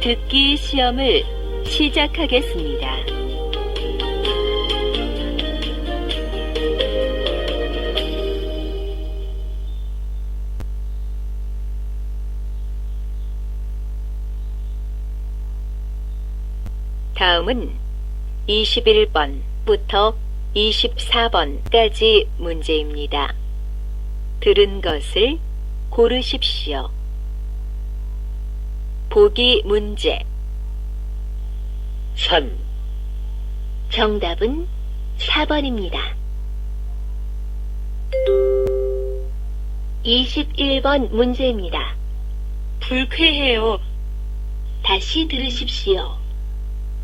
듣기 시험을 시작하겠습니다. 다음은 21번부터 24번까지 문제입니다. 들은 것을 고르십시오. 보기 문제. 산, 정답은 4번입니다. 21번 문제입니다. 불쾌해요. 다시 들으십시오.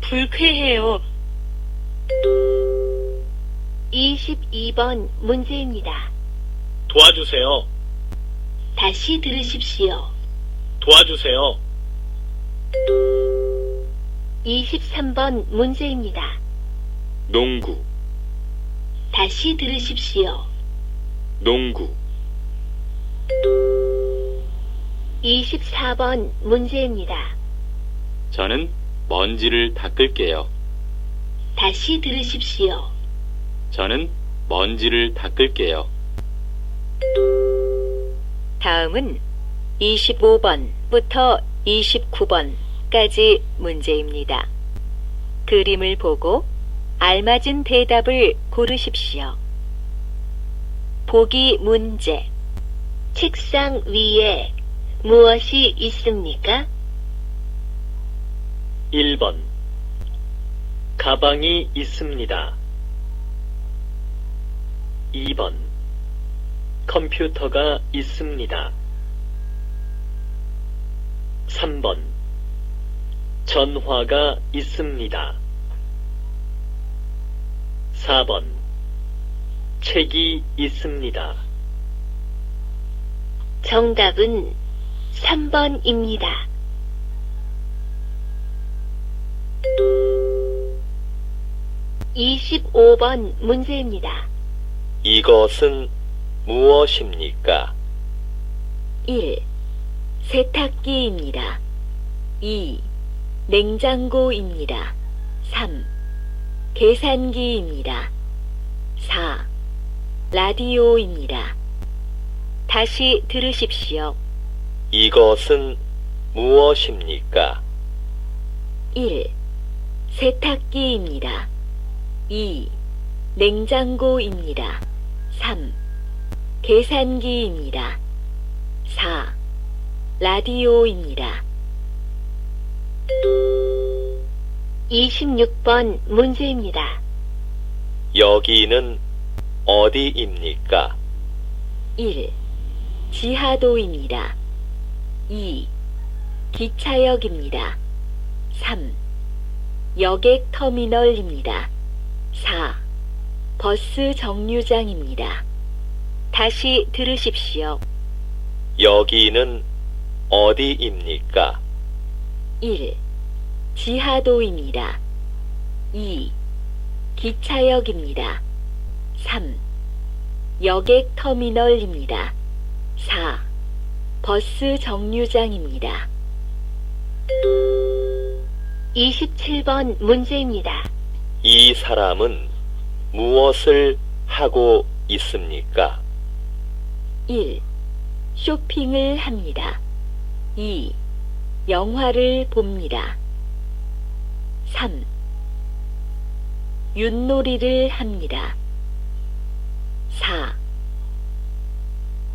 불쾌해요. 22번 문제입니다. 도와주세요. 다시 들으십시오. 도와주세요. 23번 문제입니다. 농구, 다시 들으십시오. 농구, 24번 문제입니다. 저는 먼지를 닦을게요. 다시 들으십시오. 저는 먼지를 닦을게요. 다음은 25번부터 29번까지 문제입니다. 그림을 보고 알맞은 대답을 고르십시오. 보기 문제. 책상 위에 무엇이 있습니까? 1번 가방이 있습니다. 2번 컴퓨터가 있습니다. 3번 전화가 있습니다. 4번 책이 있습니다. 정답은 3번입니다. 25번 문제입니다. 이것은 무엇입니까? 1. 세탁기입니다. 2. 냉장고입니다. 3. 계산기입니다. 4. 라디오입니다. 다시 들으십시오. 이것은 무엇입니까? 1. 세탁기입니다. 2. 냉장고입니다. 3. 계산기입니다. 4. 라디오입니다. 26번 문제입니다. 여기는 어디입니까? 1. 지하도입니다. 2. 기차역입니다. 3. 여객터미널입니다. 4. 버스 정류장입니다. 다시 들으십시오. 여기는 어디입니까? 1. 지하도입니다. 2. 기차역입니다. 3. 여객터미널입니다. 4. 버스 정류장입니다. 27번 문제입니다. 이 사람은 무엇을 하고 있습니까? 1. 쇼핑을 합니다. 2. 영화를 봅니다. 3. 윷놀이를 합니다. 4.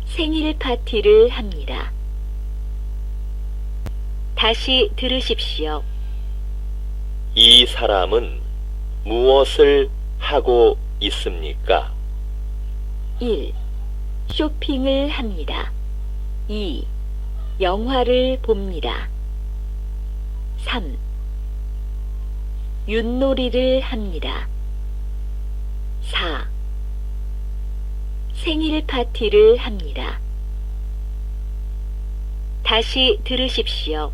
생일 파티를 합니다. 다시 들으십시오. 이 사람은 무엇을 하고 있습니까? 1. 쇼핑을 합니다. 2. 영화를 봅니다. 3. 윷놀이를 합니다. 4. 생일 파티를 합니다. 다시 들으십시오.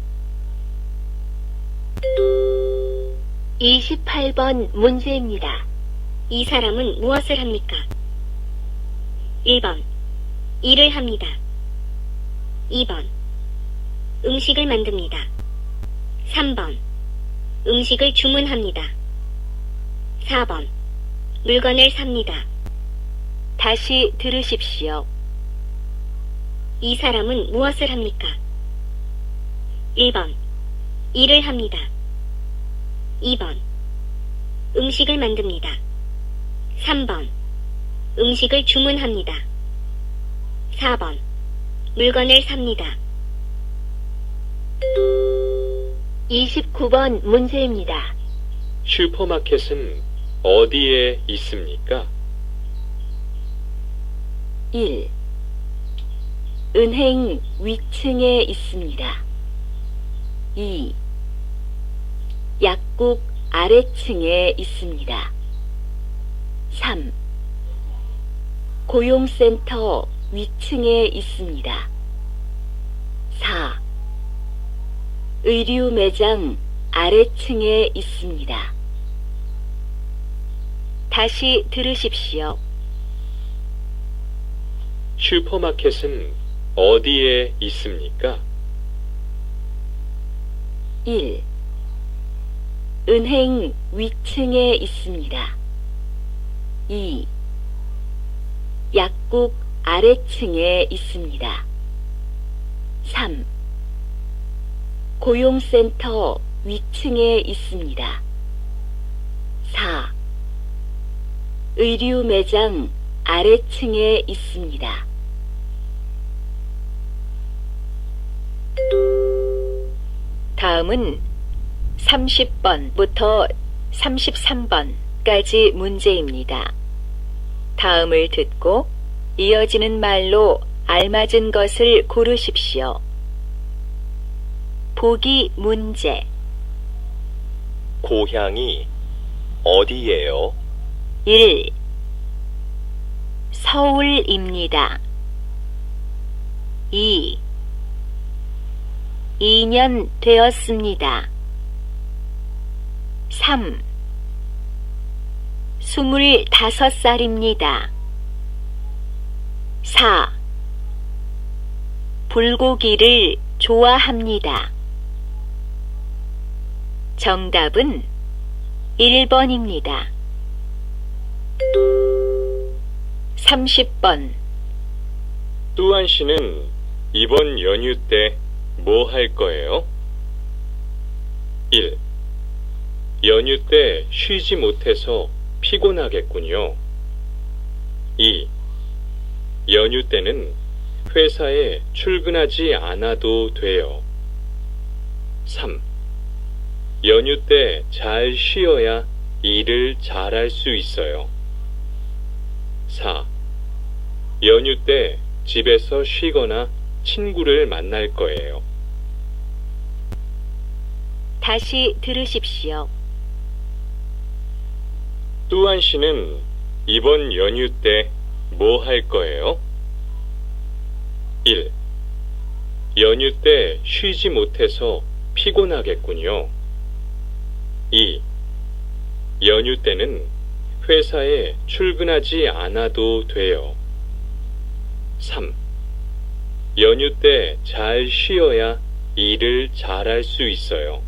28번 문제입니다. 이 사람은 무엇을 합니까? 1번 일을 합니다. 2번 음식을 만듭니다. 3번. 음식을 주문합니다. 4번. 물건을 삽니다. 다시 들으십시오. 이 사람은 무엇을 합니까? 1번. 일을 합니다. 2번. 음식을 만듭니다. 3번. 음식을 주문합니다. 4번. 물건을 삽니다. 29번 문제입니다. 슈퍼마켓은 어디에 있습니까? 1. 은행 위층에 있습니다. 2. 약국 아래층에 있습니다. 3. 고용센터 위층에 있습니다. 4. 의류 매장 아래층에 있습니다. 다시 들으십시오. 슈퍼마켓은 어디에 있습니까? 1. 은행 위층에 있습니다. 2. 약국 아래층에 있습니다. 3. 고용센터 위층에 있습니다. 4. 의류 매장 아래층에 있습니다. 다음은 30번부터 33번까지 문제입니다. 다음을 듣고 이어지는 말로 알맞은 것을 고르십시오. 보기 문제. 고향이 어디예요? 1. 서울입니다. 2. 2년 되었습니다. 3. 25살입니다. 4. 불고기를 좋아합니다. 정답은 1번입니다. 30번. 뚜한 씨는 이번 연휴 때 뭐 할 거예요? 1. 연휴 때 쉬지 못해서 피곤하겠군요. 2. 연휴 때는 회사에 출근하지 않아도 돼요. 3. 연휴 때 잘 쉬어야 일을 잘할 수 있어요. 4. 연휴 때 집에서 쉬거나 친구를 만날 거예요. 다시 들으십시오. 뚜한 씨는 이번 연휴 때 뭐 할 거예요? 1. 연휴 때 쉬지 못해서 피곤하겠군요. 2. 연휴 때는 회사에 출근하지 않아도 돼요. 3. 연휴 때 잘 쉬어야 일을 잘할 수 있어요.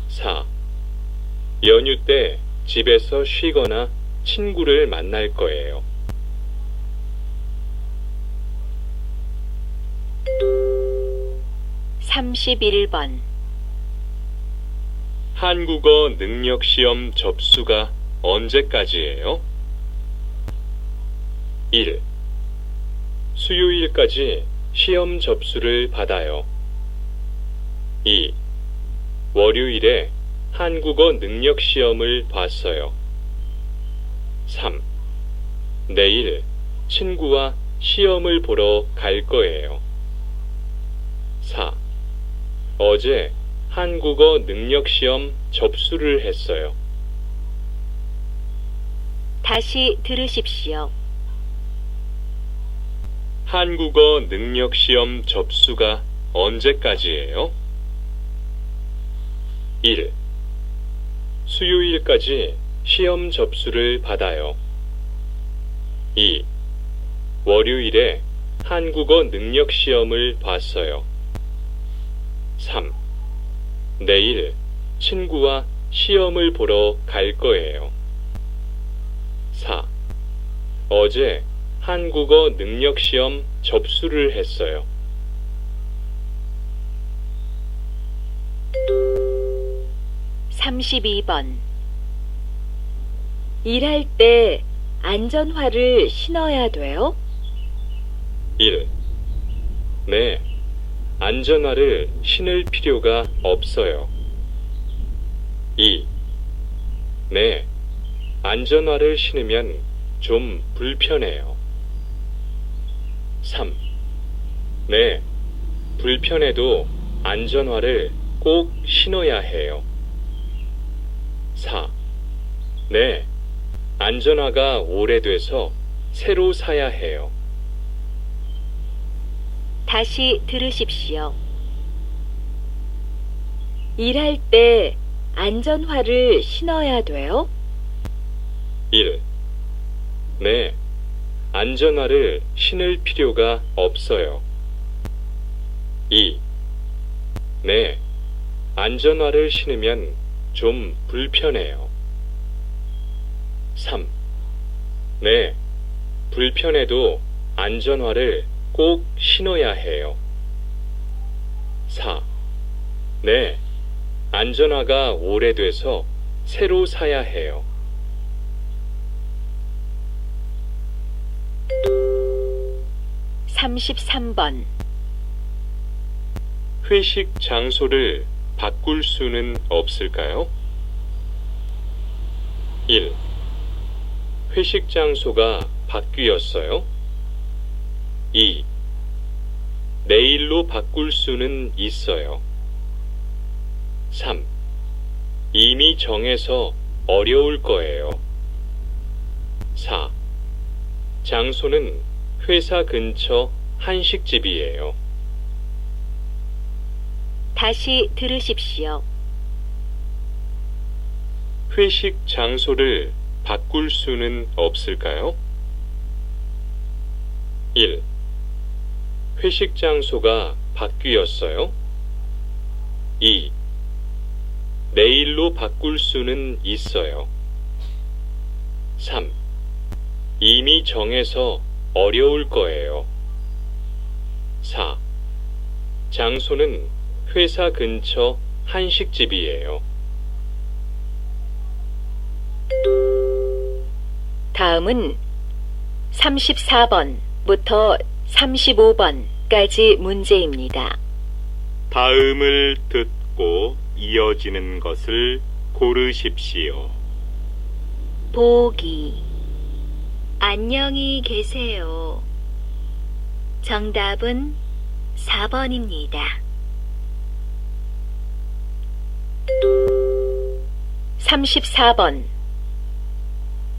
4. 연휴 때 집에서 쉬거나 친구를 만날 거예요. (31번) 한국어 능력시험 접수가 언제까지예요? 1. 수요일까지 시험 접수를 받아요. 2. 월요일에 한국어 능력시험을 봤어요. 3. 내일 친구와 시험을 보러 갈 거예요. 4. 어제 한국어 능력시험 접수를 했어요. 다시 들으십시오. 한국어 능력시험 접수가 언제까지예요? 1. 수요일까지 시험 접수를 받아요. 2. 월요일에 한국어 능력시험을 봤어요. 3. 내일 친구와 시험을 보러 갈 거예요. 4. 어제 한국어 능력 시험 접수를 했어요. 32번. 일할 때 안전화를 신어야 돼요? 1. 네, 안전화를 신을 필요가 없어요. 2. 네, 안전화를 신으면 좀 불편해요. 3. 네, 불편해도 안전화를 꼭 신어야 해요. 4. 네, 안전화가 오래돼서 새로 사야 해요. 다시 들으십시오. 일할 때 안전화를 신어야 돼요? 1. 네, 안전화를 신을 필요가 없어요. 2. 네, 안전화를 신으면 좀 불편해요. 3. 네, 불편해도 안전화를 꼭 신어야 해요. 4. 네, 안전화가 오래돼서 새로 사야 해요. 33번. 회식 장소를 바꿀 수는 없을까요? 1. 회식 장소가 바뀌었어요. 2. 내일로 바꿀 수는 있어요. 3. 이미 정해서 어려울 거예요. 4. 장소는 회사 근처 한식집이에요. 다시 들으십시오. 회식 장소를 바꿀 수는 없을까요? 1. 회식 장소가 바뀌었어요. 2. 내일로 바꿀 수는 있어요. 3. 이미 정해서 어려울 거예요. 4. 장소는 회사 근처 한식집이에요. 다음은 34번부터 35번까지 문제입니다. 다음을 듣고 이어지는 것을 고르십시오. 보기. 안녕히 계세요. 정답은 4번입니다. 34번.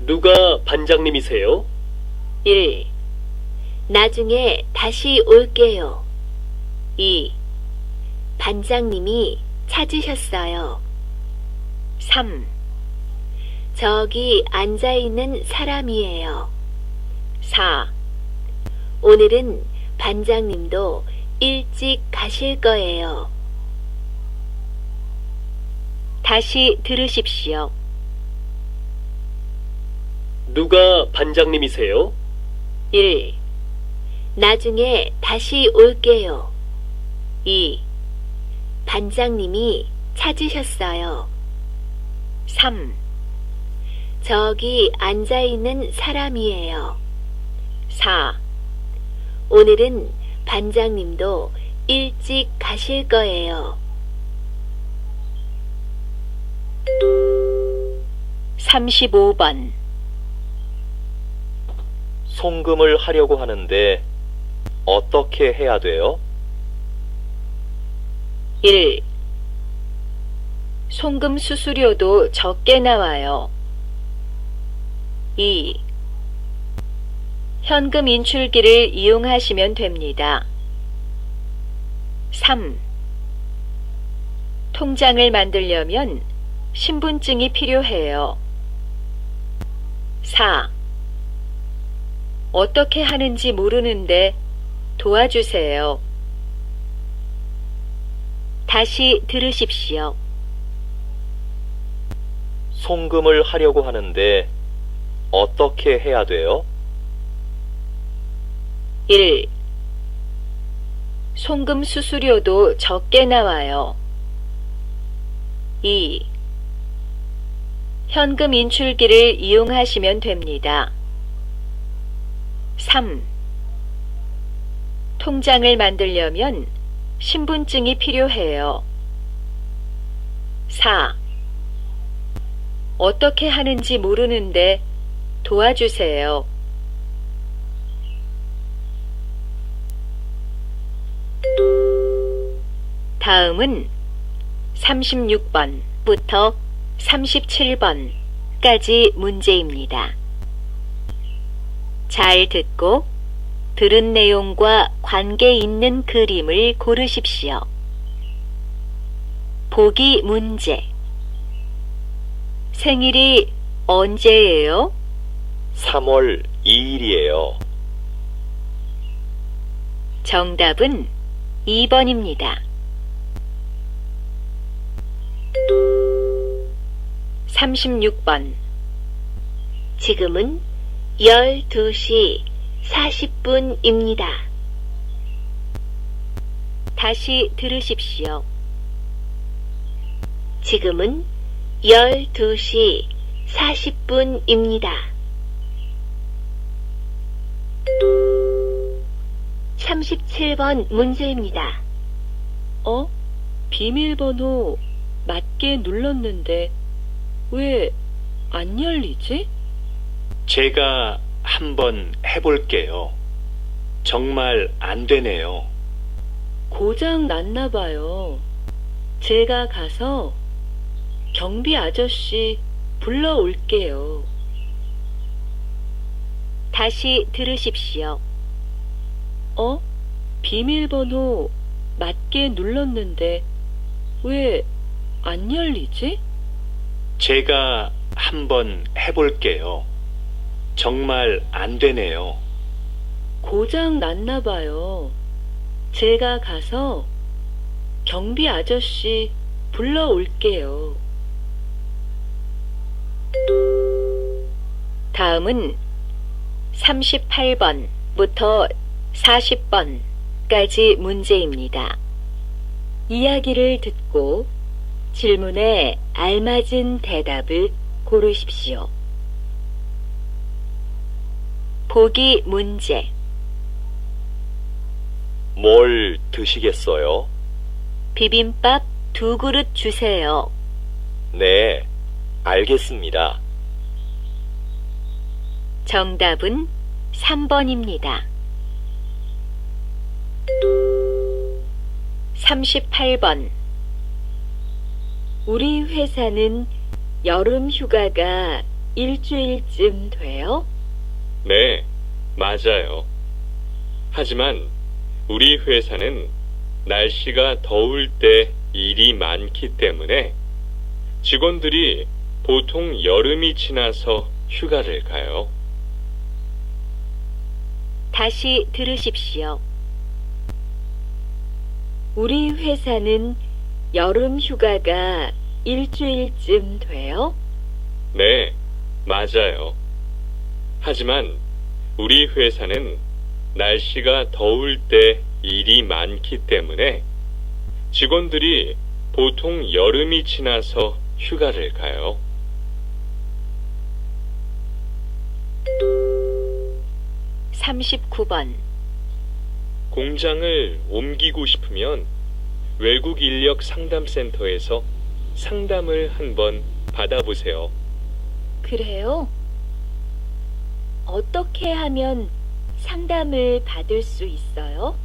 누가 반장님이세요? 1. 나중에 다시 올게요. 2. 반장님이 찾으셨어요. 3. 저기 앉아있는 사람이에요. 4. 오늘은 반장님도 일찍 가실 거예요. 다시 들으십시오. 누가 반장님이세요? 1. 나중에 다시 올게요. 2. 반장님이 찾으셨어요. 3. 저기 앉아있는 사람이에요. 4. 오늘은 반장님도 일찍 가실 거예요. 35번. 송금을 하려고 하는데 어떻게 해야 돼요? 1. 송금 수수료도 적게 나와요. 2. 현금 인출기를 이용하시면 됩니다. 3. 통장을 만들려면 신분증이 필요해요. 4. 어떻게 하는지 모르는데 도와주세요. 다시 들으십시오. 송금을 하려고 하는데 어떻게 해야 돼요? 1. 송금 수수료도 적게 나와요. 2. 현금 인출기를 이용하시면 됩니다. 3. 통장을 만들려면 신분증이 필요해요. 4. 어떻게 하는지 모르는데 도와주세요. 다음은 36번부터 37번까지 문제입니다. 잘 듣고 들은 내용과 관계 있는 그림을 고르십시오. 보기 문제. 생일이 언제예요? 3월 2일이에요. 정답은 2번입니다. 36번. 지금은 12시 40분입니다. 다시 들으십시오. 지금은 12시 40분입니다. 37번 문제입니다. 비밀번호 맞게 눌렀는데 왜 안 열리지? 제가 한번 해볼게요. 정말 안 되네요. 고장 났나 봐요. 제가 가서 경비 아저씨 불러올게요. 다시 들으십시오. 비밀번호 맞게 눌렀는데 왜 안 열리지? 제가 한번 해볼게요. 정말 안 되네요. 고장 났나 봐요. 제가 가서 경비 아저씨 불러올게요. 다음은 38번부터 40번까지 문제입니다. 이야기를 듣고 질문에 알맞은 대답을 고르십시오. 보기 문제. 뭘 드시겠어요? 비빔밥 2그릇 주세요. 네, 알겠습니다. 정답은 3번입니다. 38번. 우리 회사는 여름 휴가가 일주일쯤 돼요? 네, 맞아요. 하지만 우리 회사는 날씨가 더울 때 일이 많기 때문에 직원들이 보통 여름이 지나서 휴가를 가요. 다시 들으십시오. 우리 회사는 여름 휴가가 일주일쯤 돼요? 네, 맞아요. 하지만 우리 회사는 날씨가 더울 때 일이 많기 때문에 직원들이 보통 여름이 지나서 휴가를 가요. 39번. 공장을 옮기고 싶으면 외국 인력 상담센터에서 상담을 한번 받아보세요. 그래요? 어떻게 하면 상담을 받을 수 있어요?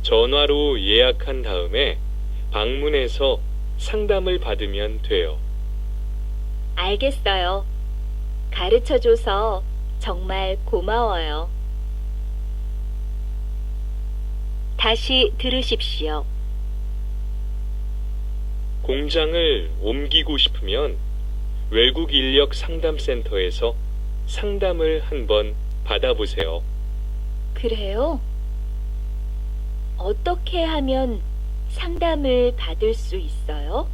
전화로 예약한 다음에 방문해서 상담을 받으면 돼요. 알겠어요. 가르쳐줘서 정말 고마워요. 다시 들으십시오. 공장을 옮기고 싶으면 외국 인력 상담센터에서 상담을 한번 받아보세요. 그래요? 어떻게 하면 상담을 받을 수 있어요?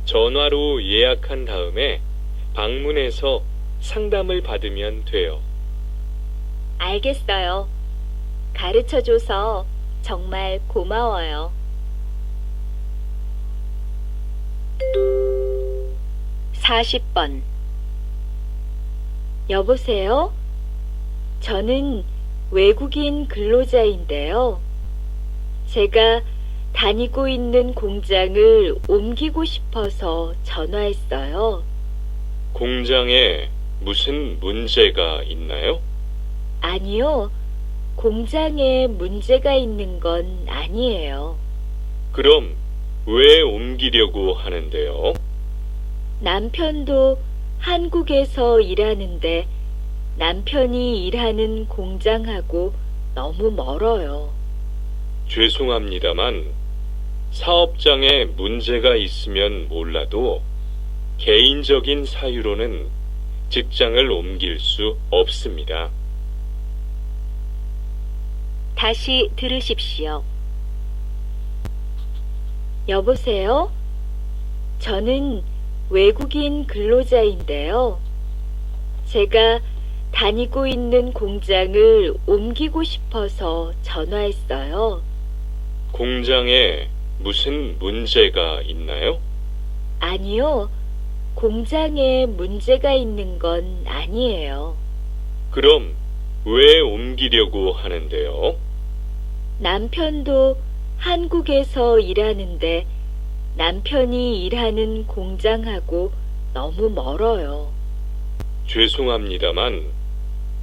전화로 예약한 다음에 방문해서 상담을 받으면 돼요. 알겠어요. 가르쳐줘서 정말 고마워요. (40번) 여보세요? 저는 외국인 근로자인데요. 제가 다니고 있는 공장을 옮기고 싶어서 전화했어요. 공장에 무슨 문제가 있나요? 아니요. 공장에 문제가 있는 건 아니에요. 그럼 왜 옮기려고 하는데요? 남편도 한국에서 일하는데 남편이 일하는 공장하고 너무 멀어요. 죄송합니다만 사업장에 문제가 있으면 몰라도 개인적인 사유로는 직장을 옮길 수 없습니다. 다시 들으십시오. 여보세요? 저는 외국인 근로자인데요. 제가 다니고 있는 공장을 옮기고 싶어서 전화했어요. 공장에 무슨 문제가 있나요? 아니요. 공장에 문제가 있는 건 아니에요. 그럼 왜 옮기려고 하는데요? 남편도 한국에서 일하는데 남편이 일하는 공장하고 너무 멀어요. 죄송합니다만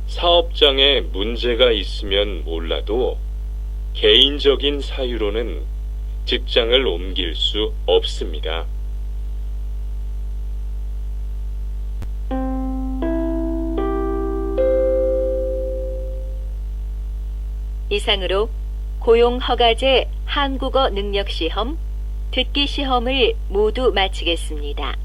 사업장에 문제가 있으면 몰라도 개인적인 사유로는 직장을 옮길 수 없습니다. 이상으로 고용허가제 한국어 능력시험, 듣기 시험을 모두 마치겠습니다.